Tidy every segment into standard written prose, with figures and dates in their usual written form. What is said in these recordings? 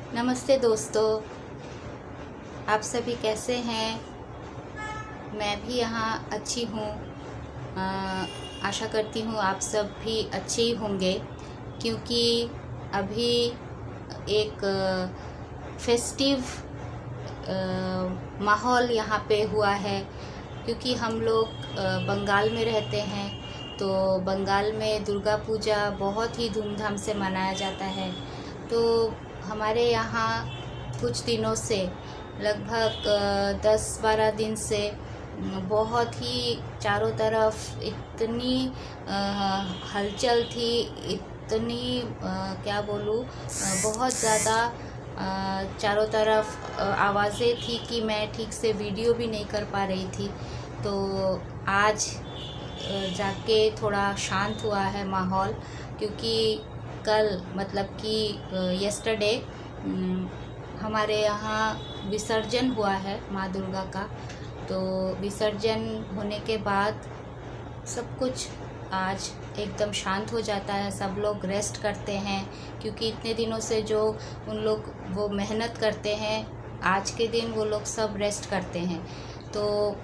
नमस्ते दोस्तों, आप सभी कैसे हैं। मैं भी यहाँ अच्छी हूँ। आशा करती हूँ आप सब भी अच्छे ही होंगे, क्योंकि अभी एक फेस्टिव माहौल यहाँ पे हुआ है। क्योंकि हम लोग बंगाल में रहते हैं, तो बंगाल में दुर्गा पूजा बहुत ही धूमधाम से मनाया जाता है। तो हमारे यहाँ कुछ दिनों से लगभग 10-12 दिन से बहुत ही चारों तरफ इतनी हलचल थी, इतनी क्या बोलूँ, बहुत ज़्यादा चारों तरफ आवाज़ें थी कि मैं ठीक से वीडियो भी नहीं कर पा रही थी। तो आज जाके थोड़ा शांत हुआ है माहौल, क्योंकि कल मतलब कि यस्टरडे हमारे यहाँ विसर्जन हुआ है माँ दुर्गा का। तो विसर्जन होने के बाद सब कुछ आज एकदम शांत हो जाता है। सब लोग रेस्ट करते हैं, क्योंकि इतने दिनों से जो उन लोग वो मेहनत करते हैं, आज के दिन वो लोग सब रेस्ट करते हैं। तो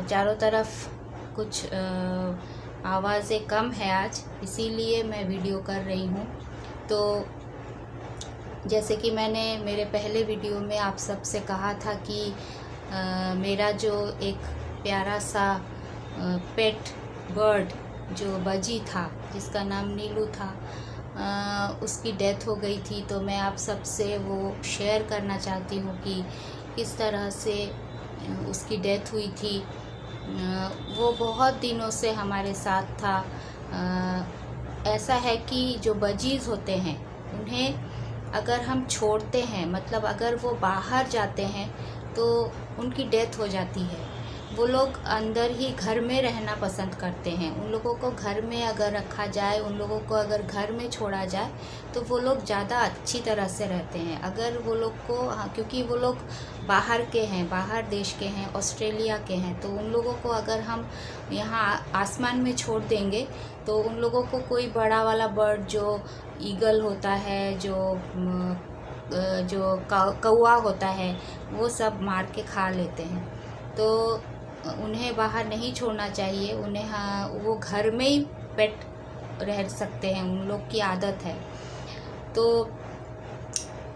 चारों तरफ कुछ आवाज़ें कम है आज, इसीलिए मैं वीडियो कर रही हूँ। तो जैसे कि मैंने मेरे पहले वीडियो में आप सब से कहा था कि मेरा जो एक प्यारा सा पेट बर्ड जो बजी था, जिसका नाम नीलू था, उसकी डेथ हो गई थी। तो मैं आप सब से वो शेयर करना चाहती हूँ कि किस तरह से उसकी डेथ हुई थी। वो बहुत दिनों से हमारे साथ था। ऐसा है कि जो बजीज़ होते हैं, उन्हें अगर हम छोड़ते हैं, मतलब अगर वो बाहर जाते हैं तो उनकी डेथ हो जाती है। वो लोग अंदर ही घर में रहना पसंद करते हैं। उन लोगों को घर में अगर रखा जाए, उन लोगों को अगर घर में छोड़ा जाए, तो वो लोग ज़्यादा अच्छी तरह से रहते हैं। अगर वो लोग को, हाँ, क्योंकि वो लोग बाहर के हैं, बाहर देश के हैं, ऑस्ट्रेलिया के हैं, तो उन लोगों को अगर हम यहाँ आसमान में छोड़ देंगे तो उन लोगों को कोई बड़ा वाला बर्ड जो ईगल होता है, जो कौवा होता है, वो सब मार के खा लेते हैं। तो उन्हें बाहर नहीं छोड़ना चाहिए। उन्हें, हाँ, वो घर में ही पेट रह सकते हैं, उन लोग की आदत है। तो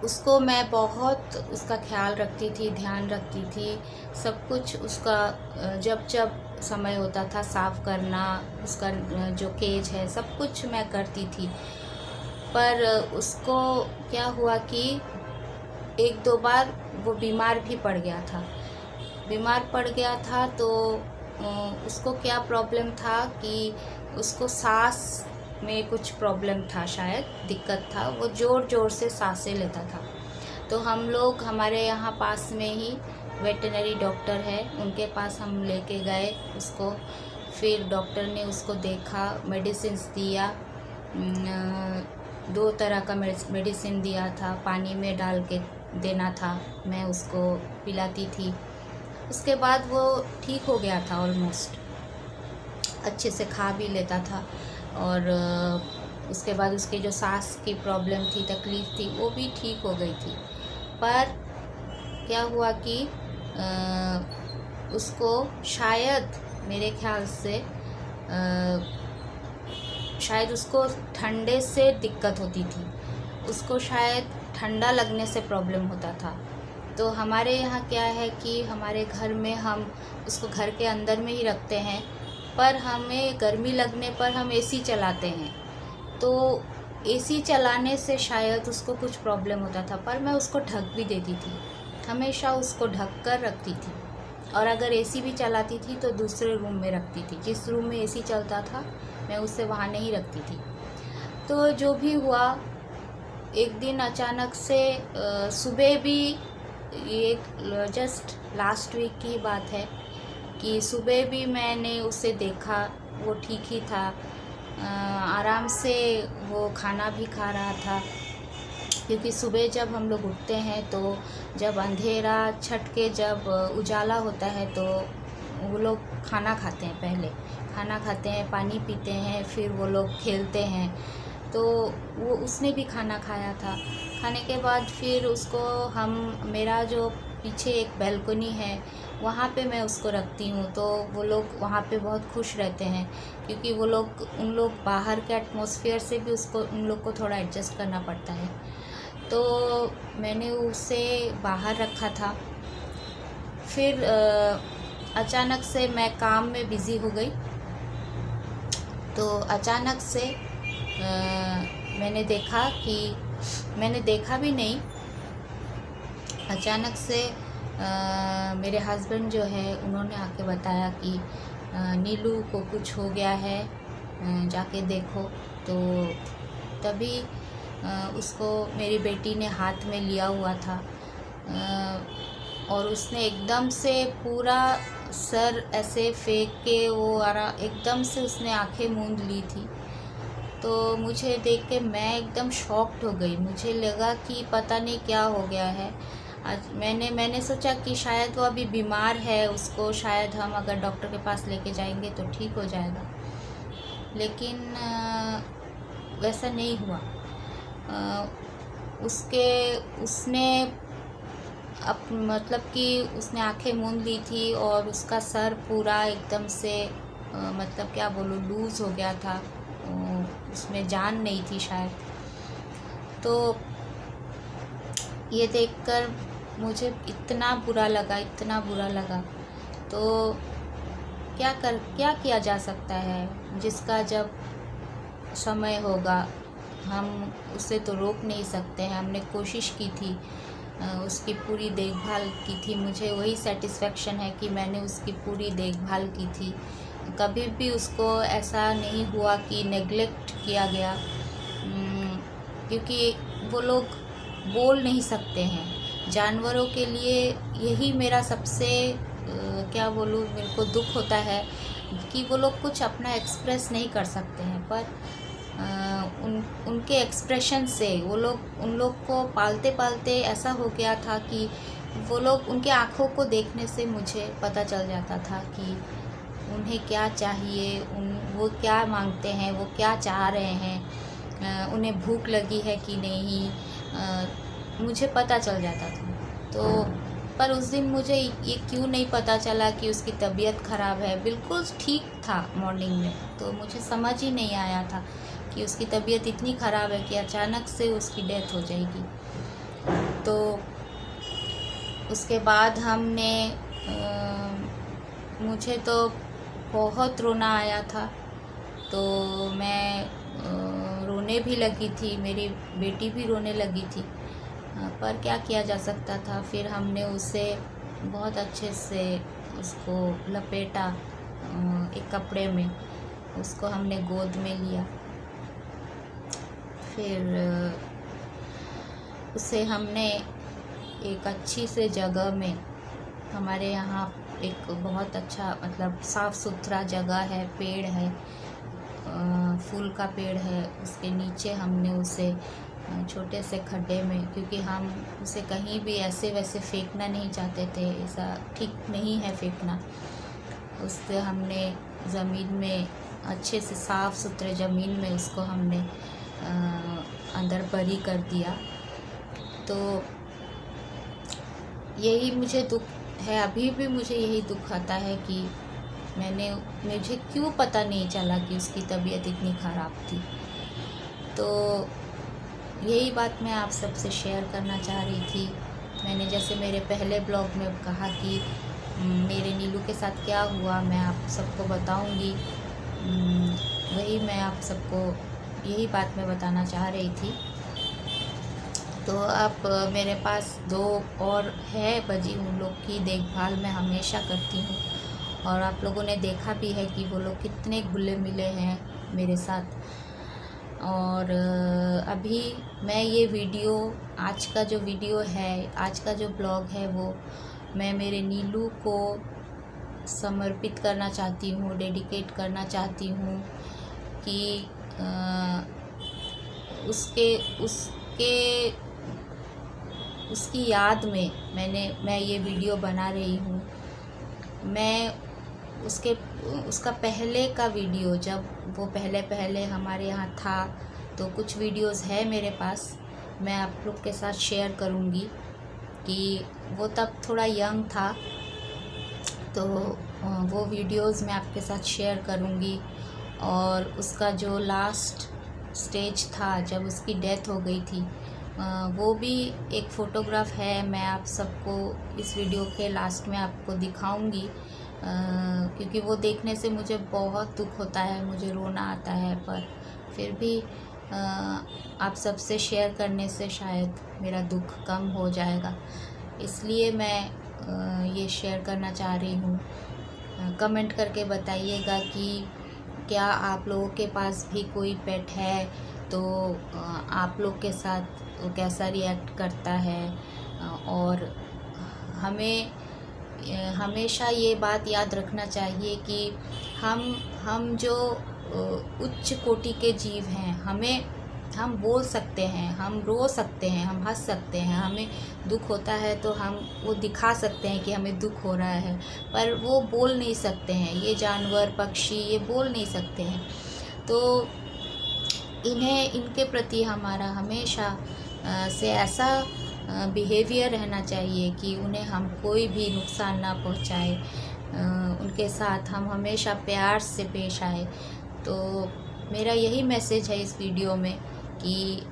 उसको मैं बहुत उसका ख्याल रखती थी, ध्यान रखती थी, सब कुछ उसका जब जब समय होता था साफ़ करना, उसका जो केज है, सब कुछ मैं करती थी। पर उसको क्या हुआ कि 1-2 बार वो बीमार भी पड़ गया था। तो उसको क्या प्रॉब्लम था कि उसको सांस में कुछ प्रॉब्लम था, शायद दिक्कत था। वो ज़ोर ज़ोर से सांसें लेता था। तो हम लोग, हमारे यहाँ पास में ही वेटनरी डॉक्टर है, उनके पास हम लेके गए उसको। फिर डॉक्टर ने उसको देखा, मेडिसिन्स दिया। 2 तरह का मेडिसिन दिया था, पानी में डाल के देना था, मैं उसको पिलाती थी। उसके बाद वो ठीक हो गया था, ऑलमोस्ट अच्छे से खा भी लेता था। और उसके बाद उसके जो सांस की प्रॉब्लम थी, तकलीफ़ थी, वो भी ठीक हो गई थी। पर क्या हुआ कि उसको शायद, मेरे ख्याल से शायद उसको ठंडे से दिक्कत होती थी। उसको शायद ठंडा लगने से प्रॉब्लम होता था। तो हमारे यहाँ क्या है कि हमारे घर में हम उसको घर के अंदर में ही रखते हैं, पर हमें गर्मी लगने पर हम एसी चलाते हैं। तो एसी चलाने से शायद उसको कुछ प्रॉब्लम होता था। पर मैं उसको ढक भी देती थी, हमेशा उसको ढक कर रखती थी। और अगर एसी भी चलाती थी तो दूसरे रूम में रखती थी। जिस रूम में एसी चलता था, मैं उसे वहाँ नहीं रखती थी। तो जो भी हुआ, एक दिन अचानक से सुबह भी, ये जस्ट लास्ट वीक की बात है कि सुबह भी मैंने उसे देखा, वो ठीक ही था। आराम से वो खाना भी खा रहा था। क्योंकि सुबह जब हम लोग उठते हैं, तो जब अंधेरा छट के जब उजाला होता है, तो वो लोग खाना खाते हैं, पहले खाना खाते हैं, पानी पीते हैं, फिर वो लोग खेलते हैं। तो वो उसने भी खाना खाया था। खाने के बाद फिर उसको मेरा जो पीछे एक बैल्कनी है वहाँ पे मैं उसको रखती हूँ, तो वो लोग वहाँ पे बहुत खुश रहते हैं, क्योंकि उन लोग बाहर के एटमॉस्फेयर से भी उन लोग को थोड़ा एडजस्ट करना पड़ता है। तो मैंने उसे बाहर रखा था। फिर अचानक से मैं काम में बिज़ी हो गई, तो अचानक से मैंने देखा भी नहीं, अचानक से मेरे हस्बैंड जो है उन्होंने आके बताया कि नीलू को कुछ हो गया है, जाके देखो। तो तभी उसको मेरी बेटी ने हाथ में लिया हुआ था, और उसने एकदम से पूरा सर ऐसे फेंक के एकदम से उसने आंखें मूंद ली थी। तो मुझे देख के मैं एकदम शॉक्ड हो गई। मुझे लगा कि पता नहीं क्या हो गया है। आज मैंने सोचा कि शायद वो अभी बीमार है, उसको शायद हम अगर डॉक्टर के पास लेके जाएंगे तो ठीक हो जाएगा, लेकिन वैसा नहीं हुआ। उसने मतलब कि उसने आंखें मूंद ली थी और उसका सर पूरा एकदम से मतलब क्या बोलूँ, लूज़ हो गया था, उसमें जान नहीं थी शायद। तो ये देखकर मुझे इतना बुरा लगा। तो क्या किया जा सकता है, जिसका जब समय होगा हम उसे तो रोक नहीं सकते हैं। हमने कोशिश की थी, उसकी पूरी देखभाल की थी। मुझे वही सेटिस्फेक्शन है कि मैंने उसकी पूरी देखभाल की थी। कभी भी उसको ऐसा नहीं हुआ कि नेग्लेक्ट किया गया, क्योंकि वो लोग बोल नहीं सकते हैं। जानवरों के लिए यही मेरा सबसे क्या बोलूँ, मेरे को दुख होता है कि वो लोग कुछ अपना एक्सप्रेस नहीं कर सकते हैं, पर उनके एक्सप्रेशन से उन लोग को पालते पालते ऐसा हो गया था कि वो लोग, उनके आँखों को देखने से मुझे पता चल जाता था कि उन्हें क्या चाहिए, वो क्या मांगते हैं, वो क्या चाह रहे हैं, उन्हें भूख लगी है कि नहीं, मुझे पता चल जाता था। तो पर उस दिन मुझे ये क्यों नहीं पता चला कि उसकी तबीयत ख़राब है। बिल्कुल ठीक था मॉर्निंग में, तो मुझे समझ ही नहीं आया था कि उसकी तबीयत इतनी ख़राब है कि अचानक से उसकी डेथ हो जाएगी। तो उसके बाद मुझे तो बहुत रोना आया था, तो मैं रोने भी लगी थी, मेरी बेटी भी रोने लगी थी, पर क्या किया जा सकता था। फिर हमने उसे बहुत अच्छे से उसको लपेटा एक कपड़े में, उसको हमने गोद में लिया। फिर उसे हमने एक अच्छी से जगह में, हमारे यहाँ एक बहुत अच्छा मतलब साफ़ सुथरा जगह है, पेड़ है, फूल का पेड़ है, उसके नीचे हमने उसे छोटे से खड्डे में, क्योंकि हम उसे कहीं भी ऐसे वैसे फेंकना नहीं चाहते थे, ऐसा ठीक नहीं है फेंकना। उससे हमने ज़मीन में, अच्छे से साफ़ सुथरे ज़मीन में उसको हमने अंदर बरी कर दिया। तो यही मुझे दुख है, अभी भी मुझे यही दुख आता है कि मुझे क्यों पता नहीं चला कि उसकी तबीयत इतनी ख़राब थी। तो यही बात मैं आप सबसे शेयर करना चाह रही थी। मैंने जैसे मेरे पहले ब्लॉग में कहा कि मेरे नीलू के साथ क्या हुआ मैं आप सबको बताऊंगी, वही मैं आप सबको यही बात मैं बताना चाह रही थी। तो अब मेरे पास 2 और है बजी, उन लोग की देखभाल मैं हमेशा करती हूँ, और आप लोगों ने देखा भी है कि वो लोग कितने घुले मिले हैं मेरे साथ। और अभी मैं ये वीडियो, आज का जो वीडियो है, आज का जो ब्लॉग है, वो मैं मेरे नीलू को समर्पित करना चाहती हूँ, डेडिकेट करना चाहती हूँ कि उसकी याद में मैं ये वीडियो बना रही हूँ। मैं उसका पहले का वीडियो, जब वो पहले हमारे यहाँ था, तो कुछ वीडियोस है मेरे पास, मैं आप लोग के साथ शेयर करूँगी कि वो तब थोड़ा यंग था, तो वो वीडियोस मैं आपके साथ शेयर करूँगी। और उसका जो लास्ट स्टेज था जब उसकी डेथ हो गई थी, वो भी एक फ़ोटोग्राफ है, मैं आप सबको इस वीडियो के लास्ट में आपको दिखाऊंगी, क्योंकि वो देखने से मुझे बहुत दुख होता है, मुझे रोना आता है, पर फिर भी आप सबसे शेयर करने से शायद मेरा दुख कम हो जाएगा, इसलिए मैं ये शेयर करना चाह रही हूँ। कमेंट करके बताइएगा कि क्या आप लोगों के पास भी कोई पेट है, तो आप लोग के साथ वो कैसा रिएक्ट करता है। और हमें हमेशा ये बात याद रखना चाहिए कि हम जो उच्च कोटि के जीव हैं, हम बोल सकते हैं, हम रो सकते हैं, हम हंस सकते हैं, हमें दुख होता है तो हम वो दिखा सकते हैं कि हमें दुख हो रहा है, पर वो बोल नहीं सकते हैं। ये जानवर पक्षी ये बोल नहीं सकते हैं, तो इनके प्रति हमारा हमेशा से ऐसा बिहेवियर रहना चाहिए कि उन्हें हम कोई भी नुकसान ना पहुंचाए, उनके साथ हम हमेशा प्यार से पेश आए। तो मेरा यही मैसेज है इस वीडियो में कि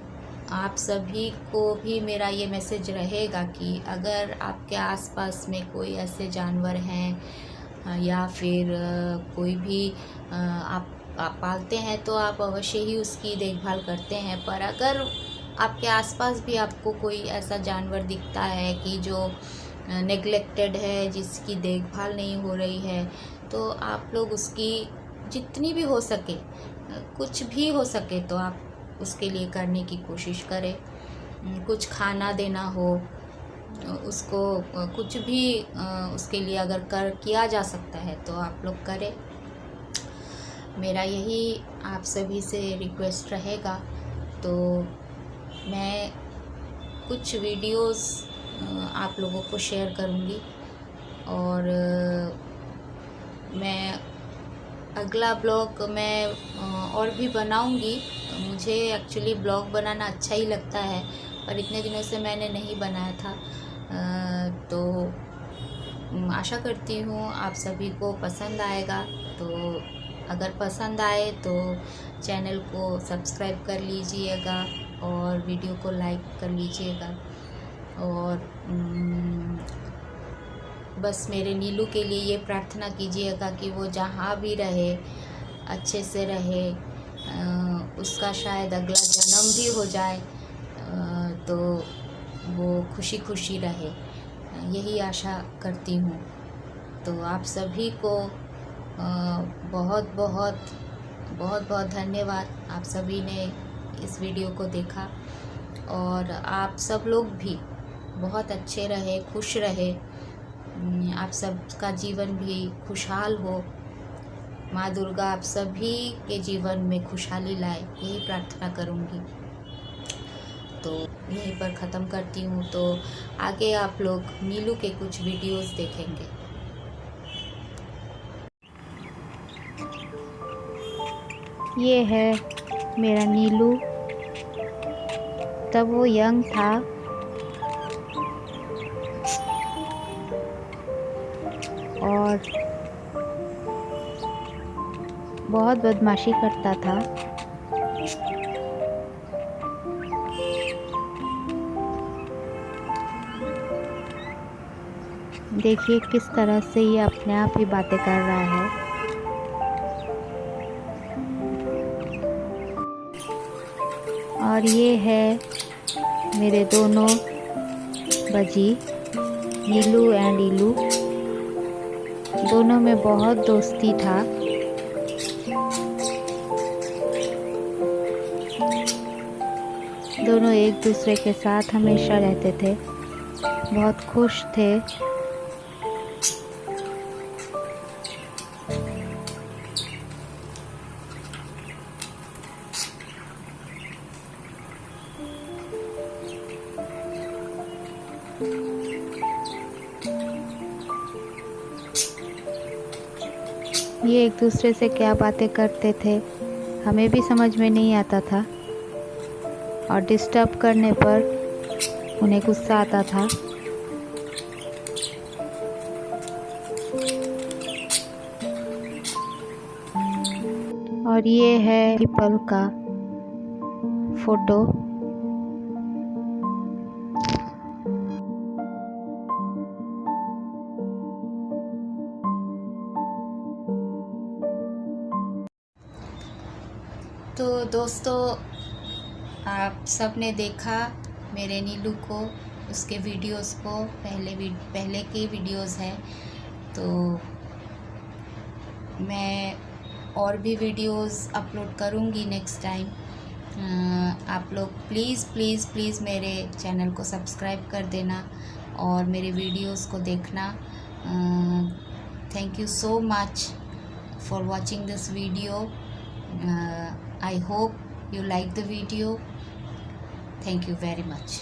आप सभी को भी मेरा ये मैसेज रहेगा कि अगर आपके आसपास में कोई ऐसे जानवर हैं या फिर कोई भी आप पालते हैं, तो आप अवश्य ही उसकी देखभाल करते हैं। पर अगर आपके आसपास भी आपको कोई ऐसा जानवर दिखता है कि जो नेग्लेक्टेड है, जिसकी देखभाल नहीं हो रही है, तो आप लोग उसकी जितनी भी हो सके, कुछ भी हो सके तो आप उसके लिए करने की कोशिश करें। कुछ खाना देना हो उसको, कुछ भी उसके लिए अगर किया जा सकता है तो आप लोग करें। मेरा यही आप सभी से रिक्वेस्ट रहेगा। तो मैं कुछ वीडियोस आप लोगों को शेयर करूँगी और मैं अगला ब्लॉग मैं और भी बनाऊँगी। मुझे एक्चुअली ब्लॉग बनाना अच्छा ही लगता है, पर इतने दिनों से मैंने नहीं बनाया था, तो आशा करती हूँ आप सभी को पसंद आएगा। तो अगर पसंद आए तो चैनल को सब्सक्राइब कर लीजिएगा और वीडियो को लाइक कर लीजिएगा। और बस मेरे नीलू के लिए ये प्रार्थना कीजिएगा कि वो जहाँ भी रहे अच्छे से रहे, उसका शायद अगला जन्म भी हो जाए तो वो खुशी खुशी रहे, यही आशा करती हूँ। तो आप सभी को बहुत बहुत धन्यवाद। आप सभी ने इस वीडियो को देखा और आप सब लोग भी बहुत अच्छे रहे, खुश रहे, आप सबका जीवन भी खुशहाल हो। माँ दुर्गा आप सभी के जीवन में खुशहाली लाए, यही प्रार्थना करूँगी। तो यहीं पर ख़त्म करती हूँ। तो आगे आप लोग नीलू के कुछ वीडियोस देखेंगे। ये है मेरा नीलू, तब वो यंग था और बहुत बदमाशी करता था। देखिए किस तरह से ये अपने आप ही बातें कर रहा है। और ये है मेरे दोनों बजी, नीलू एंड इलू। दोनों में बहुत दोस्ती था। दोनों एक दूसरे के साथ हमेशा रहते थे, बहुत खुश थे। ये एक दूसरे से क्या बातें करते थे हमें भी समझ में नहीं आता था, और डिस्टर्ब करने पर उन्हें गुस्सा आता था। और ये है पीपल का फोटो। तो दोस्तों, आप सब ने देखा मेरे नीलू को, उसके वीडियोस को, पहले की वीडियोस है। तो मैं और भी वीडियोस अपलोड करूँगी नेक्स्ट टाइम। आप लोग प्लीज़ मेरे चैनल को सब्सक्राइब कर देना और मेरे वीडियोस को देखना। Thank you so much for watching this video. I hope you like the video. Thank you very much.